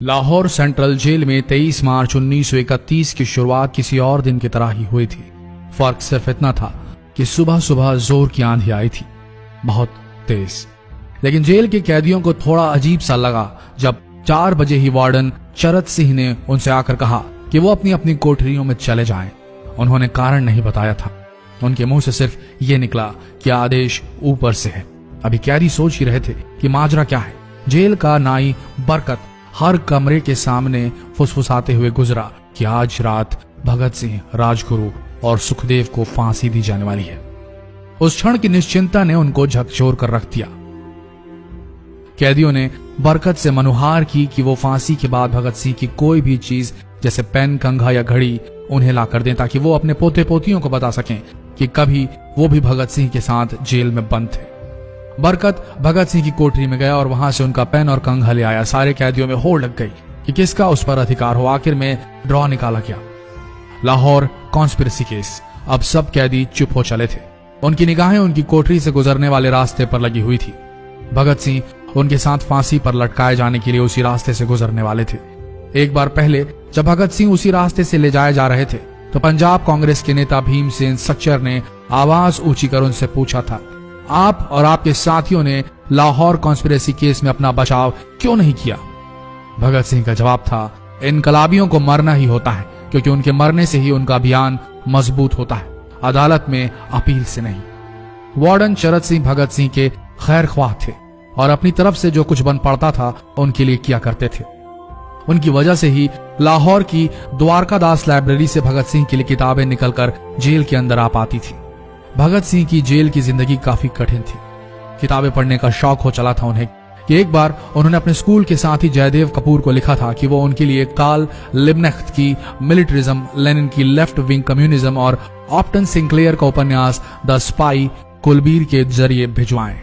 Lahore central jail में 23 मार्च 1931 की शुरुआत किसी और दिन की तरह ही हुई थी। फर्क सिर्फ इतना था कि सुबह सुबह जोर की आंधी आई थी, बहुत तेज। लेकिन जेल के कैदियों को थोड़ा अजीब सा लगा जब 4 बजे ही वार्डन चरत सिंह ने उनसे आकर कहा कि वो अपनी अपनी कोठरियों में चले जाएं। उन्होंने कारण नहीं बताया था। उनके मुंह से सिर्फ ये निकला कि आदेश ऊपर से है। अभी कैदी सोच ही रहे थे कि माजरा क्या है। जेल का नाई बरकत हर कमरे के सामने फुसफुसाते हुए गुजरा कि आज रात भगत सिंह, राजगुरु और सुखदेव को फांसी दी जाने वाली है। उस क्षण की निश्चिंता ने उनको झकझोर कर रख दिया। कैदियों ने बरकत से मनुहार की कि वो फांसी के बाद भगत सिंह की कोई भी चीज जैसे पेन, कंघा या घड़ी उन्हें ला कर दें ताकि वो अपने पोते पोतियों को बता सकें कि कभी वो भी भगत सिंह के साथ जेल में बंद थे। बरकत भगत सिंह की कोठरी में गया और वहां से उनका पेन और कंघा ले आया। सारे कैदियों में होड़ लग गई कि किसका उस पर अधिकार हो। आखिर में ड्रॉ निकाला गया, लाहौर कॉन्स्पिरेसी केस। अब सब कैदी चुप हो चले थे। उनकी निगाहें उनकी कोठरी से गुजरने वाले रास्ते पर लगी हुई थी। भगत सिंह उनके साथ फांसी पर लटकाए जाने के लिए उसी रास्ते से गुजरने वाले थे। एक बार पहले जब भगत सिंह उसी रास्ते से ले जाए जा रहे थे तो पंजाब कांग्रेस के नेता भीमसेन सच्चर ने आवाज ऊंची कर उनसे पूछा था, आप और आपके साथियों ने लाहौर कॉन्स्पिरेसी केस में अपना बचाव क्यों नहीं किया? भगत सिंह का जवाब था, इनकलाबियों को मरना ही होता है क्योंकि उनके मरने से ही उनका अभियान मजबूत होता है, अदालत में अपील से नहीं। वार्डन चरत सिंह भगत सिंह के खैर ख्वाह थे और अपनी तरफ से जो कुछ बन पड़ता था उनके लिए किया करते थे। उनकी वजह से ही लाहौर की द्वारकादास लाइब्रेरी से भगत सिंह के लिए किताबें निकलकर जेल के अंदर आ पाती थी। भगत सिंह की जेल की जिंदगी काफी कठिन थी। किताबें पढ़ने का शौक हो चला था उन्हें कि एक बार उन्होंने अपने स्कूल के साथी जयदेव कपूर को लिखा था कि वो उनके लिए कार्ल लिब्नेख्त की मिलिट्रिज्म, लेनिन की लेफ्ट विंग कम्युनिज्म और ऑप्टन सिंक्लेयर का उपन्यास द स्पाई कुलबीर के जरिए भिजवाएं।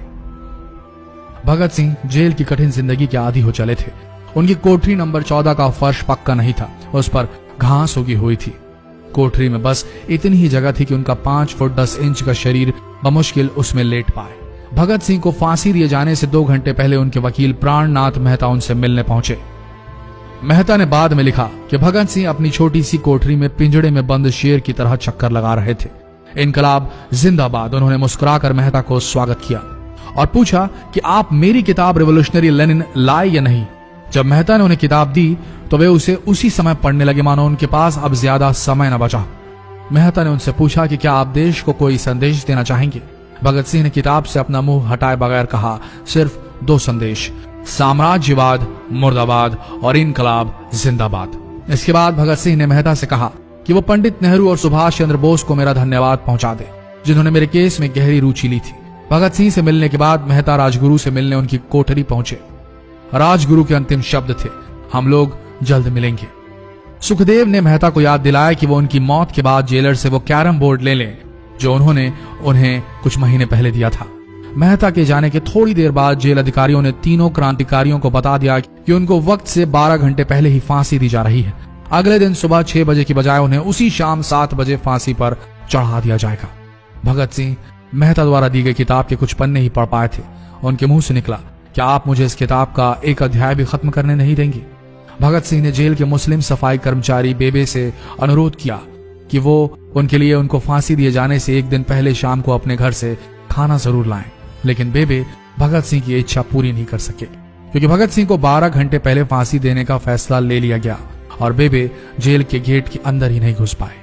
भगत सिंह जेल की कठिन जिंदगी के आदी हो चले थे। उनकी कोठरी नंबर 14 का फर्श पक्का नहीं था, उस पर घास उगी हुई थी। कोठरी में बस इतनी ही जगह थी कि उनका 5 फुट 10 इंच का शरीर बमुश्किल उसमें लेट पाए। भगत सिंह को फांसी दिए जाने से 2 घंटे पहले उनके वकील प्राणनाथ मेहता उनसे मिलने पहुंचे। मेहता ने बाद में लिखा कि भगत सिंह अपनी छोटी सी कोठरी में पिंजड़े में बंद शेर की तरह चक्कर लगा रहे थे। इनकलाब जिंदाबाद। उन्होंने मुस्कुराकर मेहता को स्वागत किया और पूछा कि आप मेरी किताब रिवोल्यूशनरी लेनिन लाए या नहीं। जब मेहता ने उन्हें किताब दी तो वे उसे उसी समय पढ़ने लगे मानो उनके पास अब ज्यादा समय न बचा। मेहता ने उनसे पूछा कि क्या आप देश को कोई संदेश देना चाहेंगे। भगत सिंह ने किताब से अपना मुंह हटाए बगैर कहा, सिर्फ 2 संदेश, साम्राज्यवाद मुर्दाबाद और इनकलाब जिंदाबाद। इसके बाद भगत सिंह ने मेहता से कहा कि वो पंडित नेहरू और सुभाष चंद्र बोस को मेरा धन्यवाद पहुंचा दे जिन्होंने मेरे केस में गहरी रुचि ली थी। भगत सिंह से मिलने के बाद मेहता राजगुरु से मिलने उनकी कोठरी पहुंचे। राजगुरु के अंतिम शब्द थे, हम लोग जल्द मिलेंगे। सुखदेव ने मेहता को याद दिलाया कि वो उनकी मौत के बाद जेलर से वो कैरम बोर्ड ले लें जो उन्होंने उन्हें कुछ महीने पहले दिया था। मेहता के जाने के थोड़ी देर बाद जेल अधिकारियों ने तीनों क्रांतिकारियों को बता दिया कि उनको वक्त से 12 घंटे पहले ही फांसी दी जा रही है। अगले दिन सुबह 6 बजे की बजाय उन्हें उसी शाम 7 बजे फांसी पर चढ़ा दिया जाएगा। भगत सिंह मेहता द्वारा दी गई किताब के कुछ पन्ने ही पढ़ पाए थे। उनके मुंह से निकला, क्या आप मुझे इस किताब का एक अध्याय भी खत्म करने नहीं देंगे? भगत सिंह ने जेल के मुस्लिम सफाई कर्मचारी बेबे से अनुरोध किया कि वो उनके लिए उनको फांसी दिए जाने से 1 दिन पहले शाम को अपने घर से खाना जरूर लाएं। लेकिन बेबे भगत सिंह की इच्छा पूरी नहीं कर सके क्योंकि भगत सिंह को 12 घंटे पहले फांसी देने का फैसला ले लिया गया और बेबे जेल के गेट के अंदर ही नहीं घुस पाए।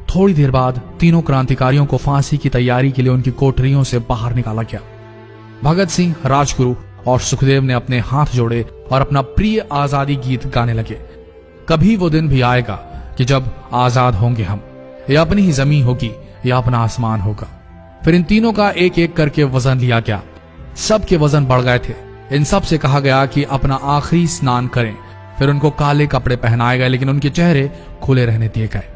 थोड़ी देर बाद तीनों क्रांतिकारियों को फांसी की तैयारी के लिए उनकी कोठरियों से बाहर निकाला गया। भगत सिंह, राजगुरु और सुखदेव ने अपने हाथ जोड़े और अपना प्रिय आजादी गीत गाने लगे। कभी वो दिन भी आएगा कि जब आजाद होंगे हम, या अपनी ही जमीन होगी या अपना आसमान होगा। फिर इन तीनों का एक एक करके वजन लिया गया। सबके वजन बढ़ गए थे। इन सब से कहा गया कि अपना आखिरी स्नान करें। फिर उनको काले कपड़े पहनाए गए लेकिन उनके चेहरे खुले रहने दिए गए।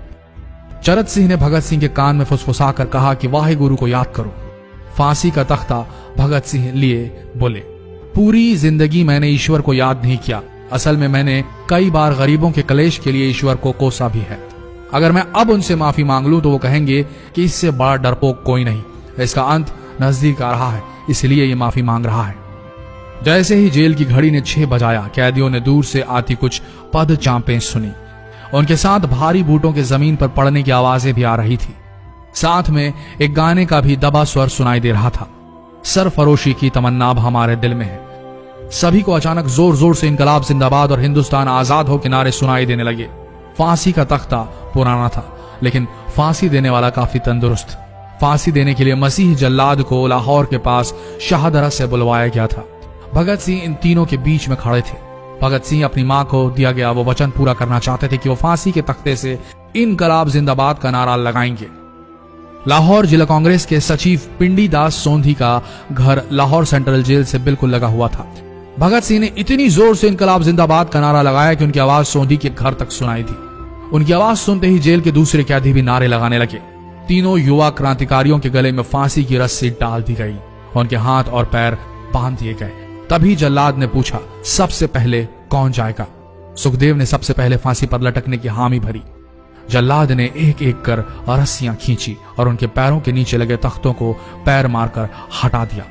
चरत सिंह ने भगत सिंह के कान में फुसफुसा कर कहा कि वाहे गुरु को याद करो। फांसी का तख्ता भगत सिंह लिए बोले, पूरी जिंदगी मैंने ईश्वर को याद नहीं किया। असल में मैंने कई बार गरीबों के कलेश के लिए ईश्वर को कोसा भी है। अगर मैं अब उनसे माफी मांग लूं तो वो कहेंगे कि इससे बड़ा डरपोक कोई नहीं। इसका अंत नजदीक आ रहा है, इसलिए ये माफी मांग रहा है। जैसे ही जेल की घड़ी ने 6 बजाया, कैदियों ने दूर से आती कुछ पद चांपें सुनी। उनके साथ भारी बूटों के जमीन पर पड़ने की आवाजें भी आ रही थी। साथ में एक गाने का भी दबा स्वर सुनाई दे रहा था, सरफरोशी की तमन्ना अब हमारे दिल में है। सभी को अचानक जोर जोर से इनकलाब जिंदाबाद और हिंदुस्तान आजाद हो के नारे सुनाई देने लगे। फांसी का तख्ता पुराना था, लेकिन फांसी देने वाला काफी तंदुरुस्त। फांसी देने के लिए मसीह जल्लाद को लाहौर के पास शाहदरा से बुलवाया गया था। भगत सिंह इन तीनों के बीच में खड़े थे। भगत सिंह अपनी मां को दिया गया वो वचन पूरा करना चाहते थे कि वो फांसी के तख्ते से इनकलाब जिंदाबाद का नारा लगाएंगे। लाहौर जिला कांग्रेस के सचिव पिंडी दास सोंधी का घर लाहौर सेंट्रल जेल से बिल्कुल लगा हुआ था। भगत सिंह ने इतनी जोर से इनकलाब जिंदाबाद का नारा लगाया कि उनकी आवाज सोंधी के घर तक सुनाई दी। उनकी आवाज सुनते ही जेल के दूसरे कैदी भी नारे लगाने लगे। तीनों युवा क्रांतिकारियों के गले में फांसी की रस्सी डाल दी गई, उनके हाथ और पैर बांध दिए गए। तभी जल्लाद ने पूछा, सबसे पहले कौन जाएगा? सुखदेव ने सबसे पहले फांसी पर लटकने की हामी भरी। जल्लाद ने एक एक कर रस्सियां खींची और उनके पैरों के नीचे लगे तख्तों को पैर मारकर हटा दिया।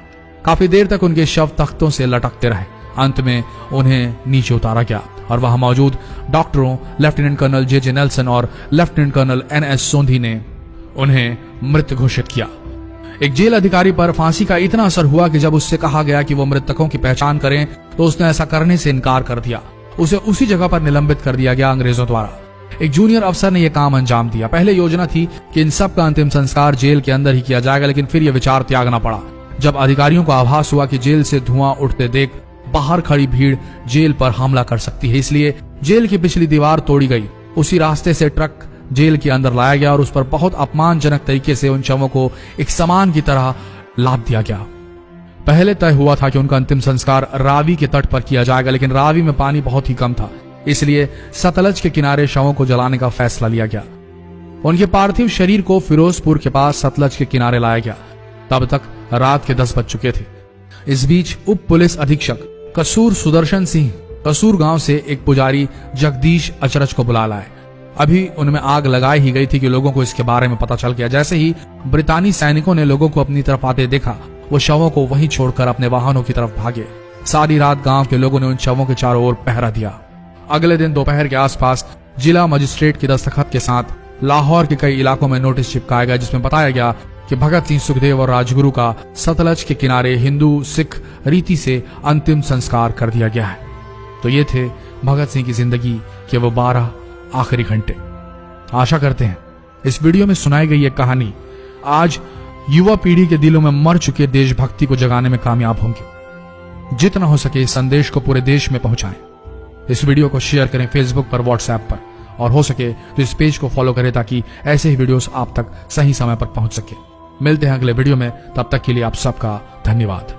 काफी देर तक उनके शव तख्तों से लटकते रहे। अंत में उन्हें नीचे उतारा गया और वहां मौजूद डॉक्टरों लेफ्टिनेंट कर्नल जे नेल्सन और लेफ्टिनेंट कर्नल NS सोंधी ने उन्हें मृत घोषित किया। एक जेल अधिकारी पर फांसी का इतना असर हुआ कि जब उससे कहा गया कि वो मृतकों की पहचान करें तो उसने ऐसा करने से इनकार कर दिया। उसे उसी जगह पर निलंबित कर दिया गया अंग्रेजों द्वारा। एक जूनियर अफसर ने यह काम अंजाम दिया। पहले योजना थी कि इन सब का अंतिम संस्कार जेल के अंदर ही किया जाएगा, लेकिन फिर यह विचार त्यागना पड़ा जब अधिकारियों को आभास हुआ कि जेल से धुआं उठते देख बाहर खड़ी भीड़ जेल पर हमला कर सकती है। इसलिए जेल की पिछली दीवार तोड़ी गई। उसी रास्ते से ट्रक जेल के अंदर लाया गया और उस पर बहुत अपमानजनक तरीके से उन शवों को एक सामान की तरह लाद दिया गया। पहले तय हुआ था कि उनका अंतिम संस्कार रावी के तट पर किया जाएगा, लेकिन रावी में पानी बहुत ही कम था, इसलिए सतलज के किनारे शवों को जलाने का फैसला लिया गया। उनके पार्थिव शरीर को फिरोजपुर के पास सतलज के किनारे लाया गया। तब तक रात के 10 बज चुके थे। इस बीच उप पुलिस अधीक्षक कसूर सुदर्शन सिंह कसूर गांव से एक पुजारी जगदीश अचरज को बुला लाए। अभी उनमें आग लगाई ही गई थी कि लोगों को इसके बारे में पता चल गया। जैसे ही ब्रितानी सैनिकों ने लोगों को अपनी तरफ आते देखा, वो शवों को वहीं छोड़कर अपने वाहनों की तरफ भागे। सारी रात गांव के लोगों ने उन शवों के चारों ओर पहरा दिया। अगले दिन दोपहर के आसपास जिला मजिस्ट्रेट की दस्तखत के साथ लाहौर के कई इलाकों में नोटिस चिपकाया गया, जिसमें बताया गया कि भगत सिंह, सुखदेव और राजगुरु का सतलज के किनारे हिंदू सिख रीति से अंतिम संस्कार कर दिया गया है। तो ये थे भगत सिंह की जिंदगी के वो 12 आखिरी घंटे। आशा करते हैं इस वीडियो में सुनाई गई ये कहानी आज युवा पीढ़ी के दिलों में मर चुके देशभक्ति को जगाने में कामयाब होंगे। जितना हो सके इस संदेश को पूरे देश में पहुंचाएं। इस वीडियो को शेयर करें फेसबुक पर, व्हाट्सएप पर, और हो सके तो इस पेज को फॉलो करें ताकि ऐसे ही वीडियोस आप तक सही समय पर पहुंच सके। मिलते हैं अगले वीडियो में, तब तक के लिए आप सबका धन्यवाद।